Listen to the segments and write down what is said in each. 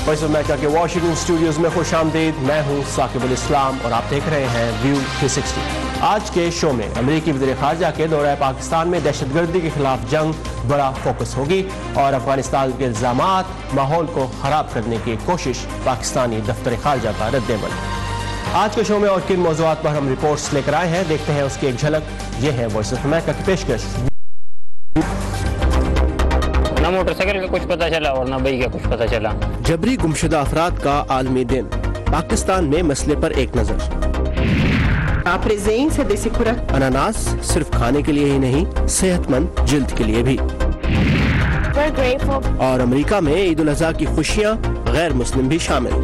Voice of America کے Washington studios میں خوش آمدید. میں ہوں ثاقب الاسلام اور آپ دیکھ رہے ہیں ویو 360. آج کے شو میں امریکی وزیر خارجہ کے دورہ پاکستان میں دہشت گردی کے خلاف جنگ بڑا فوکس ہوگی اور افغانستان کے الزامات ماحول کو خراب کرنے کی کوشش پاکستانی دفتر خارجہ کا رد عمل. آج کے شو میں اور کن موضوعات پر ہم رپورٹس لے کر آئے ہیں دیکھتے ہیں اس کی ایک جھلک. یہ ہے وائس آف امریکہ کی پیشکش. نہ موٹر سائیکل کا کچھ پتہ چلا اور نہ بھائی کا کچھ پتہ چلا. جبری گمشدہ افراد کا عالمی دن. پاکستان میں مسئلے پر ایک نظر. اناناس صرف کھانے کے لیے ہی نہیں صحت مند جلد کے لیے بھی. اور امریکہ میں عید الاضحیٰ کی خوشیاں غیر مسلم بھی شامل.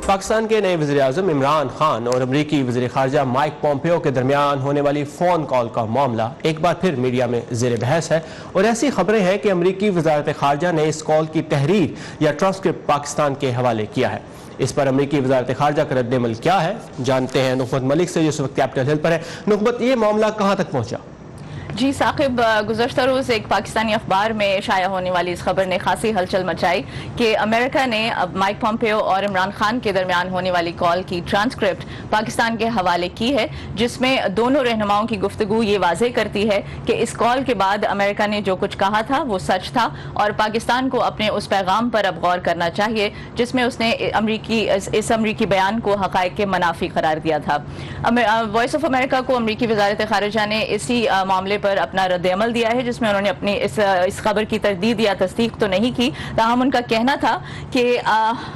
پاکستان کے نئے وزیر اعظم عمران خان اور امریکی وزیر خارجہ مائک پومپیو کے درمیان ہونے والی فون کال کا معاملہ ایک بار پھر میڈیا میں زیر بحث ہے اور ایسی خبریں ہیں کہ امریکی وزارت خارجہ نے اس کال کی تحریر یا ٹرانسکرپٹ پاکستان کے حوالے کیا ہے. اس پر امریکی وزارت خارجہ کا رد عمل کیا ہے جانتے ہیں نخبت ملک سے جو اس وقت کیپٹل ہل پر ہے. نخبت، یہ معاملہ کہاں تک پہنچا؟ جی ثاقب، گزشتہ روز ایک پاکستانی اخبار میں شائع ہونے والی اس خبر نے خاصی ہلچل مچائی کہ امریکہ نے اب مائک پومپیو اور عمران خان کے درمیان ہونے والی کال کی ٹرانسکرپٹ پاکستان کے حوالے کی ہے، جس میں دونوں رہنماؤں کی گفتگو یہ واضح کرتی ہے کہ اس کال کے بعد امریکہ نے جو کچھ کہا تھا وہ سچ تھا اور پاکستان کو اپنے اس پیغام پر اب غور کرنا چاہیے جس میں اس نے اس امریکی بیان کو حقائق کے منافی قرار دیا تھا. وائس آف امریکہ کو امریکی وزارت خارجہ نے اسی معاملے پر اپنا رد عمل دیا ہے جس میں انہوں نے اپنی اس خبر کی تردید یا تصدیق تو نہیں کی، تاہم ان کا کہنا تھا کہ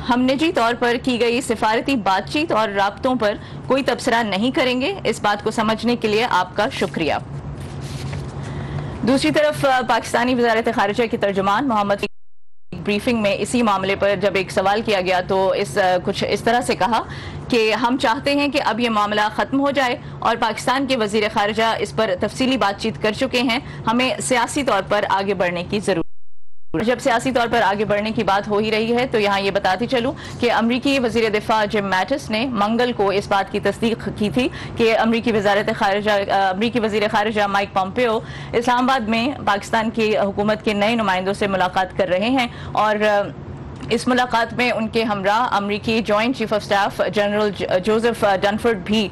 ہم نجی طور پر کی گئی سفارتی بات چیت اور رابطوں پر کوئی تبصرہ نہیں کریں گے. اس بات کو سمجھنے کے لیے آپ کا شکریہ. دوسری طرف پاکستانی وزارت خارجہ کی ترجمان محمد بریفنگ میں اسی معاملے پر جب ایک سوال کیا گیا تو کچھ اس طرح سے کہا کہ ہم چاہتے ہیں کہ اب یہ معاملہ ختم ہو جائے اور پاکستان کے وزیر خارجہ اس پر تفصیلی بات چیت کر چکے ہیں. ہمیں سیاسی طور پر آگے بڑھنے کی ضرورت. جب سیاسی طور پر آگے بڑھنے کی بات ہو ہی رہی ہے تو یہاں یہ بتاتی چلوں کہ امریکی وزیر دفاع جم میٹس نے منگل کو اس بات کی تصدیق کی تھی کہ امریکی وزیر خارجہ مائک پومپیو اسلام آباد میں پاکستان کی حکومت کے نئے نمائندوں سے ملاقات کر رہے ہیں اور اس ملاقات میں ان کے ہمراہ امریکی joint chief of staff general Joseph Dunford بھی.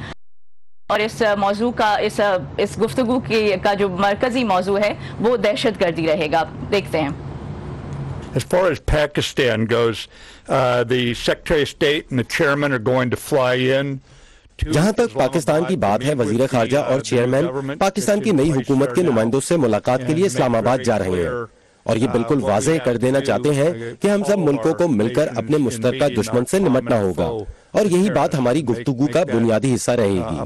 اور اس موضوع کا اس گفتگو کا جو مرکزی موضوع ہے وہ دہشت گردی رہے گا. دیکھتے ہیں. As far as Pakistan goes, the Secretary of State and the Chairman are going to fly in. جہاں تک پاکستان کی بات ہے، وزیر خارجہ اور چیئرمین پاکستان کی نئی حکومت کے نمائندوں سے ملاقات کے لیے اسلام آباد جا رہے ہیں اور یہ بالکل واضح کر دینا چاہتے ہیں کہ ہم سب ملکوں کو مل کر اپنے مشترکہ دشمن سے نمٹنا ہوگا اور یہی بات ہماری گفتگو کا بنیادی حصہ رہے گی.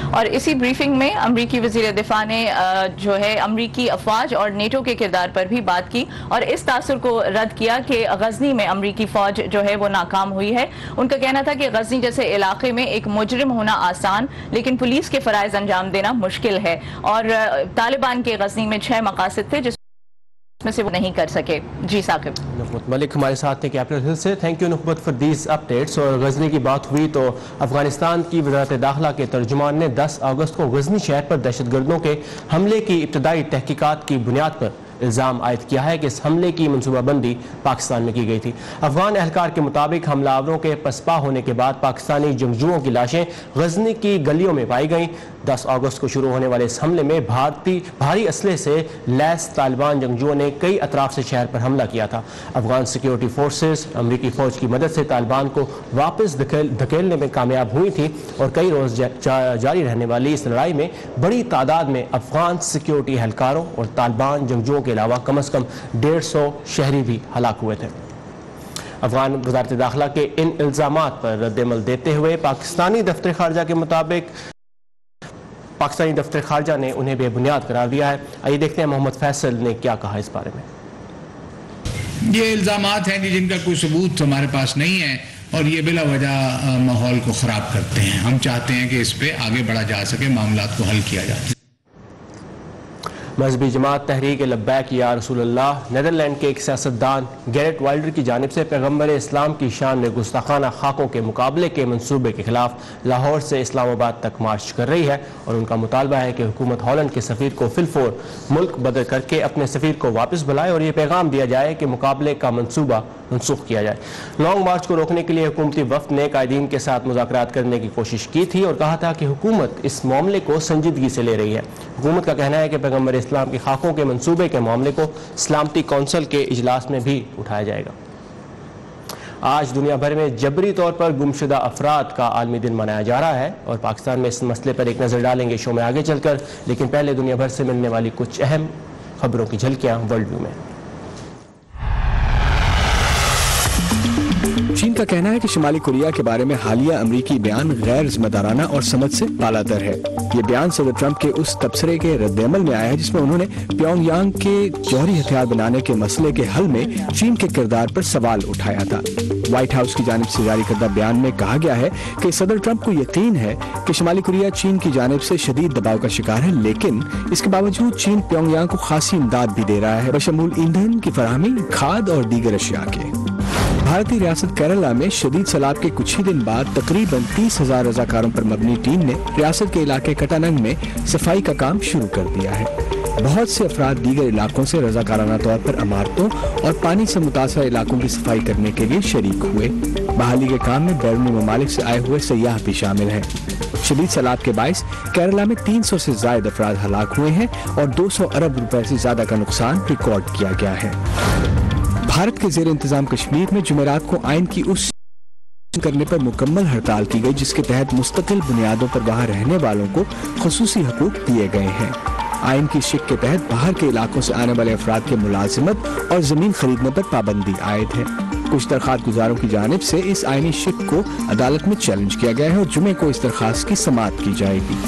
اور اسی بریفنگ میں امریکی وزیر دفاع نے جو ہے امریکی افواج اور نیٹو کے کردار پر بھی بات کی اور اس تاثر کو رد کیا کہ غزنی میں امریکی فوج جو ہے وہ ناکام ہوئی ہے. ان کا کہنا تھا کہ غزنی جیسے علاقے میں ایک مجرم ہونا آسان لیکن پولیس کے فرائض انجام دینا مشکل ہے اور طالبان کے غزنی میں 6 مقاصد تھے جس میں سے وہ نہیں کر سکے. جی ثاقب. نخبت ملک ہمارے ساتھ تھے کیپٹل ہل سے. Thank you Nukhbat for these updates. اور غزنی کی بات ہوئی تو افغانستان کی وزارت داخلہ کے ترجمان نے 10 اگست کو غزنی شہر پر دہشت گردوں کے حملے کی ابتدائی تحقیقات کی بنیاد پر الزام عائد کیا ہے کہ اس حملے کی منصوبہ بندی پاکستان میں کی گئی تھی. افغان اہلکار کے مطابق حملہ آوروں کے پسپا ہونے کے بعد پاکستانی جنگجوؤں کی لاشیں غزنی کی گلیوں میں پائی گئیں. 10 اگست کو شروع ہونے والے اس حملے میں بھاری اسلحے سے لیس طالبان جنگجوؤں نے کئی اطراف سے شہر پر حملہ کیا تھا. افغان سیکیورٹی فورسز امریکی فوج کی مدد سے طالبان کو واپس دھکیلنے میں کامیاب ہوئی تھی اور کئی روز جاری رہنے والی اس لڑائی میں بڑی تعداد میں افغان سیکیورٹی اہلکاروں اور طالبان جنگجوؤں کے علاوہ کم از کم 150 شہری بھی ہلاک ہوئے تھے. افغان وزارت داخلہ کے ان الزامات پر رد عمل دیتے ہوئے پاکستانی دفتر خارجہ کے مطابق پاکستانی دفتر خارجہ نے انہیں بے بنیاد قرار دیا ہے. آئیے دیکھتے ہیں محمد فیصل نے کیا کہا اس بارے میں. یہ الزامات ہیں جن کا کوئی ثبوت ہمارے پاس نہیں ہے اور یہ بلا وجہ ماحول کو خراب کرتے ہیں. ہم چاہتے ہیں کہ اس پہ آگے بڑھا جا سکے، معاملات کو حل کیا جائے. مذہبی جماعت تحریک لبیک یا رسول اللہ نیدرلینڈ کے ایک سیاستدان گیرٹ وائلڈر کی جانب سے پیغمبر اسلام کی شان میں گستاخانہ خاکوں کے مقابلے کے منصوبے کے خلاف لاہور سے اسلام آباد تک مارچ کر رہی ہے اور ان کا مطالبہ ہے کہ حکومت ہالینڈ کے سفیر کو فی الفور ملک بدر کر کے اپنے سفیر کو واپس بلائے اور یہ پیغام دیا جائے کہ مقابلے کا منصوبہ منسوخ کیا جائے۔ لانگ مارچ کو روکنے کے لیے حکومتی وفد نے قائدین کے ساتھ مذاکرات کرنے کی کوشش کی تھی اور کہا تھا کہ حکومت اس معاملے کو سنجیدگی سے لے رہی ہے۔ حکومت کا کہنا ہے کہ پیغمبر اسلام کی خاکوں کے منصوبے کے معاملے کو سلامتی کونسل کے اجلاس میں بھی اٹھایا جائے گا۔ آج دنیا بھر میں جبری طور پر گمشدہ افراد کا عالمی دن منایا جا رہا ہے اور پاکستان میں اس مسئلے پر ایک نظر ڈالیں گے شو میں آگے چل کر، لیکن پہلے دنیا بھر سے ملنے والی کچھ اہم خبروں کی جھلکیاں ورلڈ ویو میں۔ چین کا کہنا ہے کہ شمالی کوریا کے بارے میں حالیہ امریکی بیان غیر ذمہ دارانہ اور سمجھ سے بالاتر ہے۔ یہ بیان صدر ٹرمپ کے اس تبصرے کے رد عمل میں آیا ہے جس میں انہوں نے پیونگ یانگ کے جوہری ہتھیار بنانے کے مسئلے کے حل میں چین کے کردار پر سوال اٹھایا تھا۔ وائٹ ہاؤس کی جانب سے جاری کردہ بیان میں کہا گیا ہے کہ صدر ٹرمپ کو یقین ہے کہ شمالی کوریا چین کی جانب سے شدید دباؤ کا شکار ہے، لیکن اس کے باوجود چین پیونگ یانگ کو خاصی امداد بھی دے رہا ہے، بشمول ایندھن کی فراہمی، کھاد اور دیگر اشیاء کے۔ بھارتی ریاست کیرالہ میں شدید سیلاب کے کچھ ہی دن بعد تقریباً 30,000 رضاکاروں پر مبنی ٹیم نے ریاست کے علاقے کٹاننگ میں صفائی کا کام شروع کر دیا ہے۔ بہت سے افراد دیگر علاقوں سے رضاکارانہ طور پر عمارتوں اور پانی سے متاثرہ علاقوں کی صفائی کرنے کے لیے شریک ہوئے۔ بحالی کے کام میں بیرونی ممالک سے آئے ہوئے سیاح بھی شامل ہیں۔ شدید سیلاب کے باعث کیرالہ میں 300 سے زائد افراد ہلاک ہوئے ہیں اور 200 ارب روپے سے زیادہ کا نقصان ریکارڈ کیا گیا ہے۔ بھارت کے زیر انتظام کشمیر میں جمعرات کو آئین کی اس کرنے پر مکمل ہڑتال کی گئی جس کے تحت مستقل بنیادوں پر وہاں رہنے والوں کو خصوصی حقوق دیے گئے ہیں۔ آئین کی شق کے تحت باہر کے علاقوں سے آنے والے افراد کے ملازمت اور زمین خریدنے پر پابندی عائد ہے۔ کچھ درخواست گزاروں کی جانب سے اس آئینی شق کو عدالت میں چیلنج کیا گیا ہے اور جمعے کو اس درخواست کی سماعت کی جائے گی۔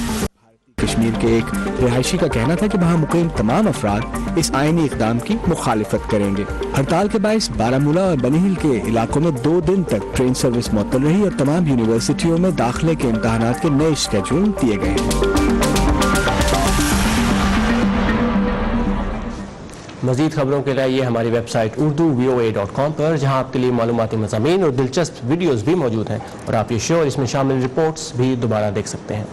کشمیر کے ایک رہائشی کا کہنا تھا کہ وہاں مقیم تمام افراد اس آئینی اقدام کی مخالفت کریں گے۔ ہڑتال کے باعث بارامولہ اور بنی ہل کے علاقوں میں 2 دن تک ٹرین سروس معطل رہی اور تمام یونیورسٹیوں میں داخلے کے امتحانات کے نئے اسکیڈول دیے گئے ہیں۔ مزید خبروں کے لیے ہماری ویب سائٹ urdu.voa.com پر، جہاں آپ کے لیے معلوماتی مضامین اور دلچسپ ویڈیوز بھی موجود ہیں اور آپ یہ شو اور اس میں شامل رپورٹس بھی دوبارہ دیکھ سکتے ہیں۔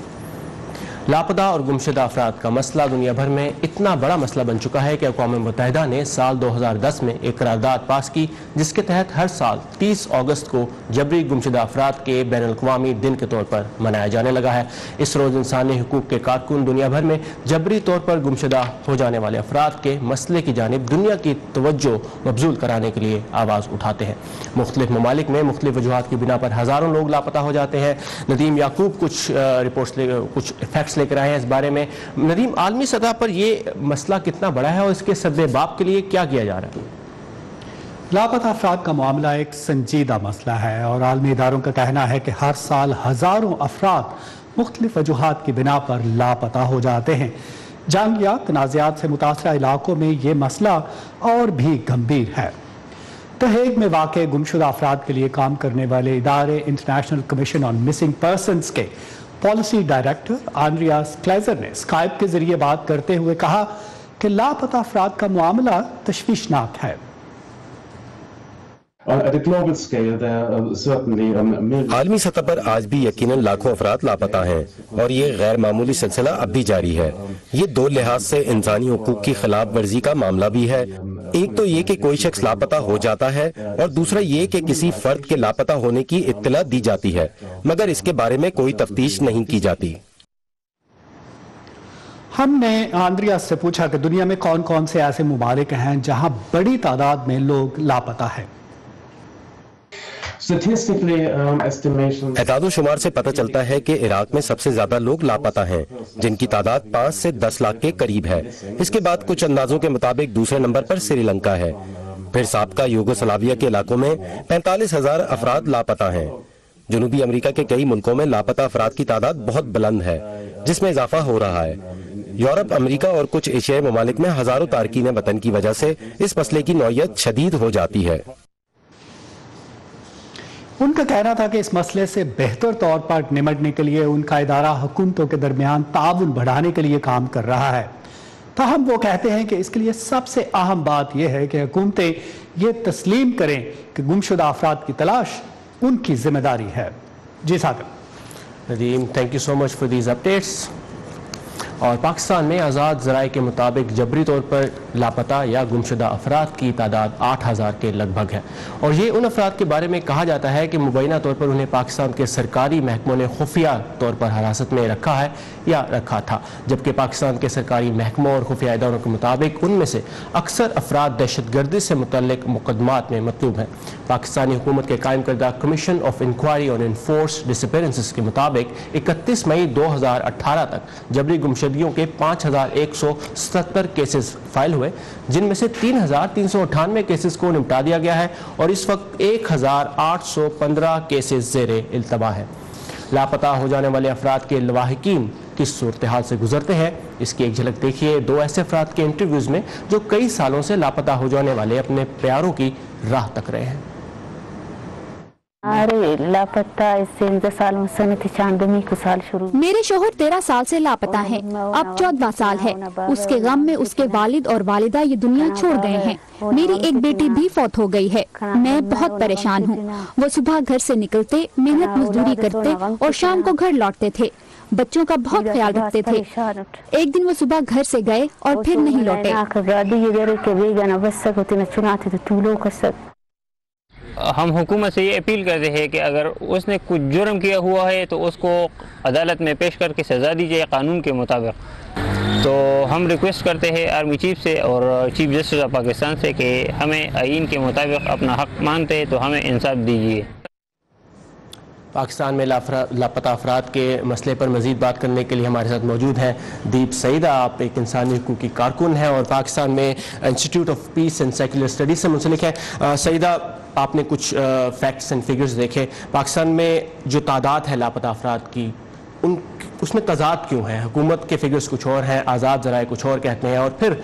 لاپتہ اور گمشدہ افراد کا مسئلہ دنیا بھر میں اتنا بڑا مسئلہ بن چکا ہے کہ اقوام متحدہ نے سال 2010 میں ایک قرارداد پاس کی جس کے تحت ہر سال 30 اگست کو جبری گمشدہ افراد کے بین الاقوامی دن کے طور پر منایا جانے لگا ہے۔ اس روز انسانی حقوق کے کارکن دنیا بھر میں جبری طور پر گمشدہ ہو جانے والے افراد کے مسئلے کی جانب دنیا کی توجہ مبذول کرانے کے لیے آواز اٹھاتے ہیں۔ مختلف ممالک میں مختلف وجوہات کی بنا پر ہزاروں لوگ لاپتہ ہو جاتے ہیں۔ ندیم یعقوب کچھ فیکٹس لے کر آئے ہیں اس بارے میں۔ ندیم، عالمی سطح پر یہ مسئلہ کتنا بڑا ہے اور اس کے سد باب کے لیے کیا کیا جا رہا ہے؟ لاپتہ افراد کا معاملہ ایک سنجیدہ مسئلہ ہے اور عالمی اداروں کا کہنا ہے کہ ہر سال ہزاروں افراد مختلف وجوہات کی بنا پر لاپتہ ہو جاتے ہیں۔ جنگ یا تنازعات سے متاثرہ علاقوں میں یہ مسئلہ اور بھی گمبھیر ہے۔ دی ہیگ میں واقع گمشدہ افراد کے لیے کام کرنے والے ادارے انٹرنیشنل کمیشن آن مسنگ پرسنز کے پالیسی ڈائریکٹر آنڈریاس کلیزر نے اسکائپ کے ذریعے بات کرتے ہوئے کہا کہ لاپتہ افراد کا معاملہ تشویشناک ہے۔ عالمی سطح پر آج بھی یقیناً لاکھوں افراد لاپتہ ہیں اور یہ غیر معمولی سلسلہ اب بھی جاری ہے۔ یہ 2 لحاظ سے انسانی حقوق کی خلاف ورزی کا معاملہ بھی ہے۔ ایک تو یہ کہ کوئی شخص لاپتہ ہو جاتا ہے اور دوسرا یہ کہ کسی فرد کے لاپتہ ہونے کی اطلاع دی جاتی ہے مگر اس کے بارے میں کوئی تفتیش نہیں کی جاتی۔ ہم نے آنڈریاس سے پوچھا کہ دنیا میں کون کون سے ایسے ممالک ہیں جہاں بڑی تعداد میں لوگ لاپتہ ہیں۔ اعداد و شمار سے پتہ چلتا ہے کہ عراق میں سب سے زیادہ لوگ لاپتہ ہیں جن کی تعداد 5 سے 10 لاکھ کے قریب ہے۔ اس کے بعد کچھ اندازوں کے مطابق دوسرے نمبر پر سری لنکا ہے، پھر سابقہ یوگوسلاویہ کے علاقوں میں 45,000 افراد لاپتہ ہیں۔ جنوبی امریکہ کے کئی ملکوں میں لاپتہ افراد کی تعداد بہت بلند ہے جس میں اضافہ ہو رہا ہے۔ یورپ، امریکہ اور کچھ ایشیائی ممالک میں ہزاروں تارکین وطن کی وجہ سے اس مسئلے کی نوعیت شدید ہو جاتی ہے۔ ان کا کہنا تھا کہ اس مسئلے سے بہتر طور پر نمٹنے کے لیے ان کا ادارہ حکومتوں کے درمیان تعاون بڑھانے کے لیے کام کر رہا ہے۔ تاہم وہ کہتے ہیں کہ اس کے لیے سب سے اہم بات یہ ہے کہ حکومتیں یہ تسلیم کریں کہ گمشدہ افراد کی تلاش ان کی ذمہ داری ہے. جی Saqib. Nadeem, thank you so much for these updates. اور پاکستان میں آزاد ذرائع کے مطابق جبری طور پر لاپتہ یا گمشدہ افراد کی تعداد 8,000 کے لگ بھگ ہے, اور یہ ان افراد کے بارے میں کہا جاتا ہے کہ مبینہ طور پر انہیں پاکستان کے سرکاری محکموں نے خفیہ طور پر حراست میں رکھا ہے یا رکھا تھا, جبکہ پاکستان کے سرکاری محکموں اور خفیہ اداروں کے مطابق ان میں سے اکثر افراد دہشت گردی سے متعلق مقدمات میں مطلوب ہیں. پاکستانی حکومت کے قائم کردہ commission of inquiry on enforced disappearances کے مطابق 31 مئی 2018 تک جبری گمشدگیوں کے 5,177 کیسز فائل ہوئے, جن میں سے 3,398 کیسز کو نمٹا دیا گیا ہے, اور اس وقت 1,815 کیسز زیر التوا ہیں. لاپتہ ہو جانے والے افراد کے لواحقین کس صورتحال سے گزرتے ہیں, اس کی ایک جھلک دیکھیے 2 ایسے افراد کے انٹرویوز میں جو کئی سالوں سے لاپتہ ہو جانے والے اپنے پیاروں کی راہ تک رہے ہیں. میرے شوہر 13 سال سے لاپتہ ہیں, اب 14 سال ہے. اس کے غم میں اس کے والد اور والدہ یہ دنیا چھوڑ گئے ہیں. میری ایک بیٹی بھی فوت ہو گئی ہے. میں بہت پریشان ہوں. وہ صبح گھر سے نکلتے, محنت مزدوری کرتے اور شام کو گھر لوٹتے تھے. بچوں کا بہت خیال رکھتے تھے. ایک دن وہ صبح گھر سے گئے اور پھر نہیں لوٹے. ہم حکومت سے یہ اپیل کرتے ہیں کہ اگر اس نے کچھ جرم کیا ہوا ہے تو اس کو عدالت میں پیش کر کے سزا دی جائے قانون کے مطابق. تو ہم ریکویسٹ کرتے ہیں آرمی چیف سے اور چیف جسٹس آف پاکستان سے کہ ہمیں آئین کے مطابق اپنا حق مانتے ہیں تو ہمیں انصاف دیجیے. پاکستان میں لاپتہ افراد کے مسئلے پر مزید بات کرنے کے لیے ہمارے ساتھ موجود ہیں دیپ سعیدہ. آپ ایک انسانی حقوق کی کارکن ہیں اور پاکستان میں institute of peace and secular studies سے منسلک ہیں. سعیدہ, آپ نے کچھ فیکٹس اینڈ فگرز دیکھے. پاکستان میں جو تعداد ہے لاپتہ افراد کی, اس میں تضاد کیوں ہے؟ حکومت کے فگرز کچھ اور ہیں, آزاد ذرائع کچھ اور کہتے ہیں, اور پھر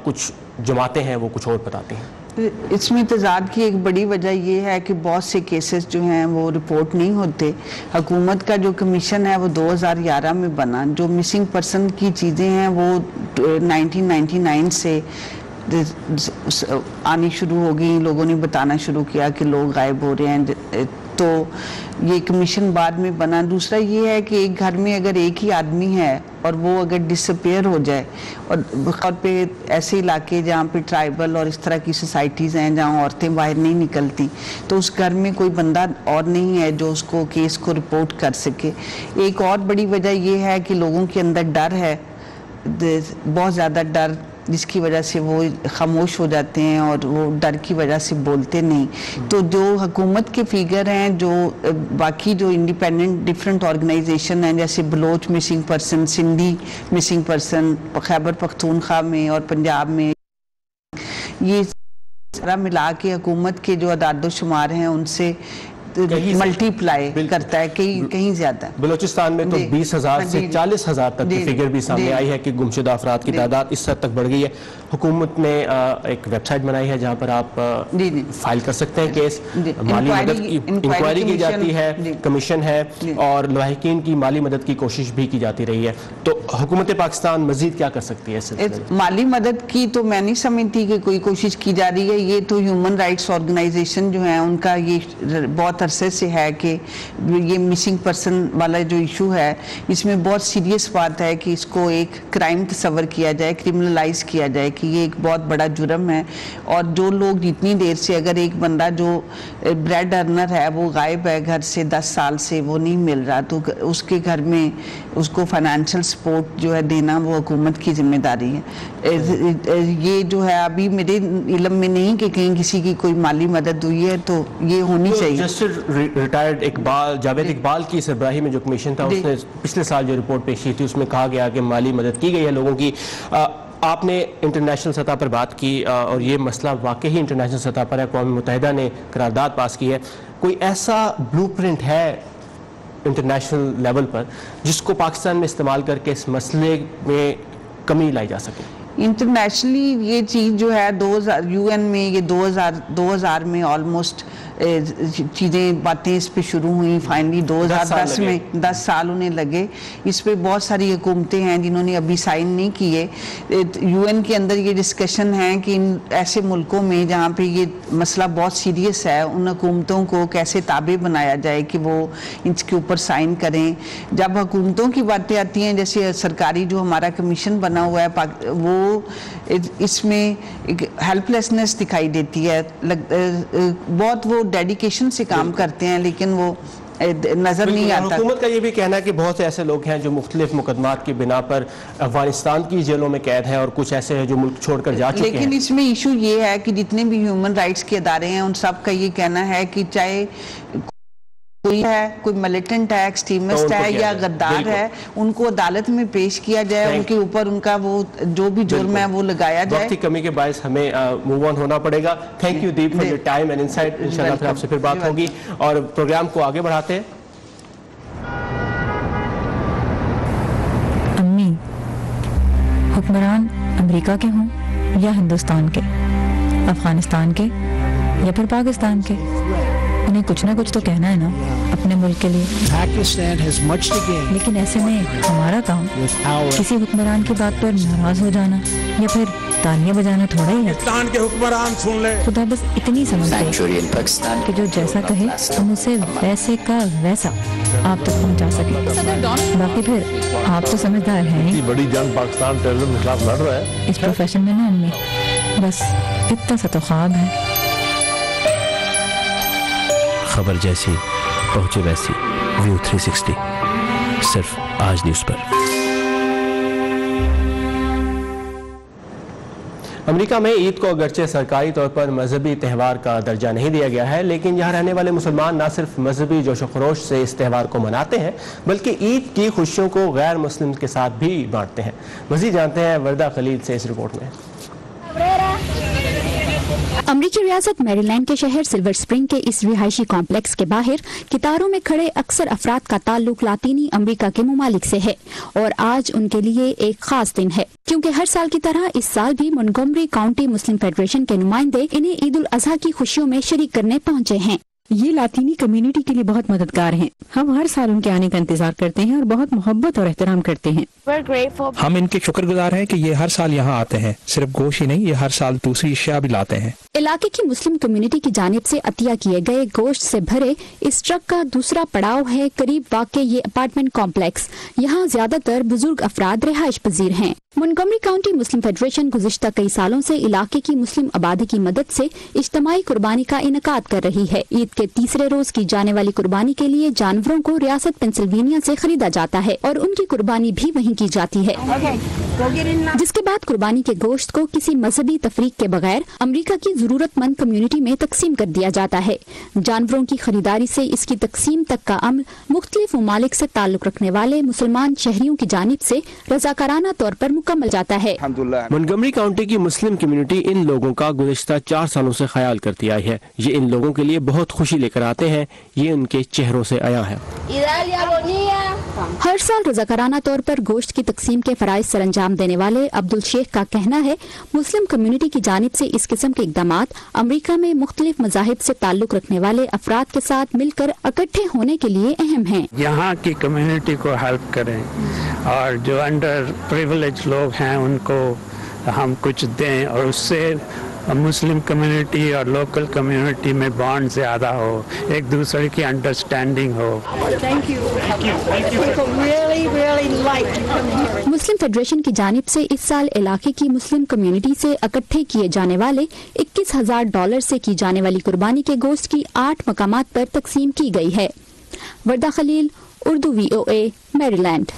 کچھ جماعتیں ہیں وہ کچھ اور بتاتی ہیں. اس میں تضاد کی ایک بڑی وجہ یہ ہے کہ بہت سے کیسز جو ہیں وہ رپورٹ نہیں ہوتے. حکومت کا جو کمیشن ہے وہ 2011 میں بنا. جو مسنگ پرسن کی چیزیں ہیں وہ 1999 سے آنی شروع ہو گئی. لوگوں نے بتانا شروع کیا کہ لوگ غائب ہو رہے ہیں, تو یہ کمیشن بعد میں بنا. دوسرا یہ ہے کہ ایک گھر میں اگر ایک ہی آدمی ہے اور وہ اگر ڈسپیئر ہو جائے, اور خود پہ ایسے علاقے جہاں پہ ٹرائبل اور اس طرح کی سوسائٹیز ہیں جہاں عورتیں باہر نہیں نکلتی, تو اس گھر میں کوئی بندہ اور نہیں ہے جو اس کو کیس کو رپورٹ کر سکے. ایک اور بڑی وجہ یہ ہے کہ لوگوں کے اندر ڈر ہے, بہت زیادہ ڈر, جس کی وجہ سے وہ خاموش ہو جاتے ہیں اور وہ ڈر کی وجہ سے بولتے نہیں. تو جو حکومت کے فیگر ہیں, جو باقی جو انڈیپینڈنٹ ڈیفرنٹ آرگنائزیشن ہیں جیسے Baloch missing person, Sindhi missing person, Khyber Pakhtunkhwa میں اور پنجاب میں, یہ سارا ملا کے حکومت کے جو اعداد و شمار ہیں ان سے ملٹی پلائی کرتا ہے, کہیں زیادہ. بلوچستان میں تو 20,000 سے 40,000 تک کی فگر بھی سامنے آئی ہے کہ گمشدہ افراد کی تعداد اس حد تک بڑھ گئی ہے. حکومت نے ایک ویب سائٹ بنائی ہے جہاں پر آپ فائل کر سکتے ہیں کیس. مالی مدد کی انکوائری کی جاتی ہے, کمیشن ہے, اور لواحقین کی مالی مدد کی کوشش بھی کی جاتی رہی ہے. تو حکومت پاکستان مزید کیا کر سکتی ہے؟ مالی مدد کی تو میں نہیں سمجھتی کہ کوئی کوشش کی جا رہی ہے. یہ تو ہیومن رائٹس آرگنائزیشن جو ہیں ان کا یہ بہت عرصے سے ہے کہ یہ مسنگ پرسن والا جو ایشو ہے اس میں بہت سیریس بات ہے کہ اس کو ایک کرائم تصور کیا جائے, کرمنلائز کیا جائے کہ یہ ایک بہت بڑا جرم ہے. اور جو لوگ اتنی دیر سے, اگر ایک بندہ جو بریڈ ارنر ہے وہ غائب ہے گھر سے 10 سال سے, وہ نہیں مل رہا, تو اس کے گھر میں اس کو فائنینشل سپورٹ جو ہے دینا وہ حکومت کی ذمہ داری ہے. یہ جو ہے ابھی میرے علم میں نہیں کہ کہیں کسی کی کوئی مالی مدد ہوئی ہے, تو یہ ہونی چاہیے. ریٹائرڈ جاوید اقبال کی سربراہی میں جو کمیشن تھا اس نے پچھلے سال جو رپورٹ پیش کی تھی اس میں کہا گیا کہ مالی مدد کی گئی ہے لوگوں کی. آپ نے انٹرنیشنل سطح پر بات کی اور یہ مسئلہ واقعی انٹرنیشنل سطح پر ہے, اقوام متحدہ نے قرارداد پاس کی ہے. کوئی ایسا بلو پرنٹ ہے انٹرنیشنل لیول پر جس کو پاکستان میں استعمال کر کے اس مسئلے میں کمی لائی جا سکے؟ انٹرنیشنلی یہ چیز جو ہے 2000 UN میں یہ 2000 میں آلموسٹ چیزیں باتیں اس پہ شروع ہوئیں. فائنلی 2010 میں 10 سال انہیں لگے. اس پہ بہت ساری حکومتیں ہیں جنہوں نے ابھی سائن نہیں کیے. UN کے اندر یہ ڈسکشن ہے کہ ان ایسے ملکوں میں جہاں پہ یہ مسئلہ بہت سیریس ہے ان حکومتوں کو کیسے تابع بنایا جائے کہ وہ اس کے اوپر سائن کریں. جب حکومتوں کی باتیں آتی ہیں جیسے سرکاری جو ہمارا کمیشن بنا ہوا ہے وہ اس میں ایک ہیلپ لیسنس دکھائی دیتی ہے. بہت وہ ڈیڈیکیشن سے کام کرتے ہیں لیکن وہ نظر نہیں آتا. حکومت کا یہ بھی کہنا ہے کہ بہت سے ایسے لوگ ہیں جو مختلف مقدمات کی بنا پر افغانستان کی جیلوں میں قید ہیں اور کچھ ایسے ہیں جو ملک چھوڑ کر جا چکے ہیں. لیکن اس میں ایشو یہ ہے کہ جتنے بھی ہیومن رائٹس کے ادارے ہیں ان سب کا یہ کہنا ہے کہ چاہے کوئی ہے, کوئی ملیٹنٹ ہے, ایکسٹریمسٹ ہے یا غدار ہے, ان کو عدالت میں پیش کیا جائے, ان کے اوپر ان کا وہ جو بھی جرم ہے وہ لگایا جائے. وقت کی کمی کے باعث ہمیں موو آن ہونا پڑے گا. Thank you Deep for your time and insight. انشاءاللہ پھر آپ سے پھر بات ہوگی اور پروگرام کو آگے بڑھاتے ہیں. امی حکمران امریکہ کے ہوں یا ہندوستان کے, افغانستان کے یا پھر پاکستان کے, انہیں کچھ نہ کچھ تو کہنا ہے نا اپنے ملک کے لیے. لیکن ایسے میں ہمارا کام کسی حکمران کی بات پر ناراض ہو جانا یا پھر تالیاں بجانا تھوڑا ہی ہے. خدا بس اتنی سمجھ دے کہ جو جیسا کہے ہم اسے ویسے کا ویسا آپ تک پہنچا سکے. باقی پھر آپ تو سمجھدار ہیں, بڑی جنگ پاکستان ٹیررزم کے خلاف لڑ رہا ہے اس پروفیشن میں نا. امی بس اتنا سا تو خواب ہے. خبر جیسی پہنچے ویسی, ویو 360 صرف آج نیوز پر. امریکہ میں عید کو اگرچہ سرکاری طور پر مذہبی تہوار کا درجہ نہیں دیا گیا ہے, لیکن یہاں رہنے والے مسلمان نہ صرف مذہبی جوش و خروش سے اس تہوار کو مناتے ہیں بلکہ عید کی خوشیوں کو غیر مسلم کے ساتھ بھی بانٹتے ہیں. مزید جانتے ہیں وردہ خلیل سے اس رپورٹ میں. امریکی ریاست میری لینڈ کے شہر سلور سپرنگ کے اس رہائشی کمپلیکس کے باہر قطاروں میں کھڑے اکثر افراد کا تعلق لاطینی امریکہ کے ممالک سے ہے اور آج ان کے لیے ایک خاص دن ہے کیونکہ ہر سال کی طرح اس سال بھی مونٹگومری کاؤنٹی مسلم فیڈریشن کے نمائندے انہیں عید الاضحیٰ کی خوشیوں میں شریک کرنے پہنچے ہیں. یہ لاطینی کمیونٹی کے لیے بہت مددگار ہیں. ہم ہر سال ان کے آنے کا انتظار کرتے ہیں اور بہت محبت اور احترام کرتے ہیں. ہم ان کے شکر گزار ہیں کہ یہ ہر سال یہاں آتے ہیں. صرف گوشت ہی نہیں, یہ ہر سال دوسری اشیاء بھی لاتے ہیں. علاقے کی مسلم کمیونٹی کی جانب سے عطیہ کیے گئے گوشت سے بھرے اس ٹرک کا دوسرا پڑاؤ ہے قریب واقع یہ اپارٹمنٹ کمپلیکس. یہاں زیادہ تر بزرگ افراد رہائش پذیر ہیں. مونٹگومری کاؤنٹی مسلم فیڈریشن گزشتہ کئی سالوں سے علاقے کی مسلم آبادی کی مدد سے اجتماعی قربانی کا انعقاد کر رہی ہے. عید کے تیسرے روز کی جانے والی قربانی کے لیے جانوروں کو ریاست پینسلوینیا سے خریدا جاتا ہے اور ان کی قربانی بھی وہیں کی جاتی ہے, جس کے بعد قربانی کے گوشت کو کسی مذہبی تفریق کے بغیر امریکہ کی ضرورت مند کمیونٹی میں تقسیم کر دیا جاتا ہے. جانوروں کی خریداری سے اس کی تقسیم تک کا عمل مختلف ممالک سے تعلق رکھنے والے مسلمان شہریوں کی جانب سے رضاکارانہ طور پر مکمل جاتا ہے. مونٹگومری کاؤنٹی کی مسلم کمیونٹی ان لوگوں کا گزشتہ 4 سالوں سے خیال کرتی آئی ہے. یہ ان لوگوں کے لیے بہت خوشی لے کر آتے ہیں, یہ ان کے چہروں سے عیاں ہے. ہر سال رضاکارانہ طور پر گوشت کی تقسیم کے فرائض سر انجام دینے والے عبدالشیخ کا کہنا ہے مسلم کمیونٹی کی جانب سے اس قسم کے اقدامات امریکہ میں مختلف مذاہب سے تعلق رکھنے والے افراد کے ساتھ مل کر اکٹھے ہونے کے لیے اہم ہیں. یہاں کی کمیونٹی کو ہیلپ کریں اور جو انڈر پریویلیج لوگ ہیں ان کو ہم کچھ دیں اور اس سے مسلم کمیونٹی اور لوکل کمیونٹی میں بانڈ زیادہ ہو, ایک دوسرے کی انڈرسٹینڈنگ ہو. مسلم فیڈریشن کی جانب سے اس سال علاقے کی مسلم کمیونٹی سے اکٹھے کیے جانے والے $21,000 سے کی جانے والی قربانی کے گوشت کی 8 مقامات پر تقسیم کی گئی ہے. وردہ خلیل, اردو VOA, میری لینڈ.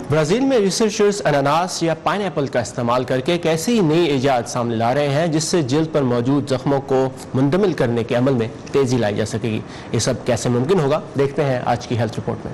برازیل میں ریسرچرز اناناس یا پائن ایپل کا استعمال کر کے ایک ایسی نئی ایجاد سامنے لا رہے ہیں جس سے جلد پر موجود زخموں کو مندمل کرنے کے عمل میں تیزی لائی جا سکے گی. یہ سب کیسے ممکن ہوگا, دیکھتے ہیں آج کی ہیلتھ رپورٹ میں.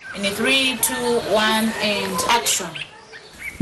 In 3, 2, 1 and action.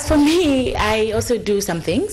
For me, I also do some things.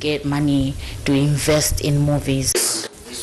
Get money to invest in movies.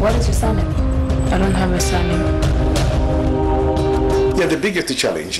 What is your surname? I don't have a surname. Yeah, the biggest challenge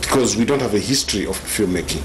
Because we don't have a history of filmmaking.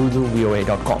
urduvoa.com।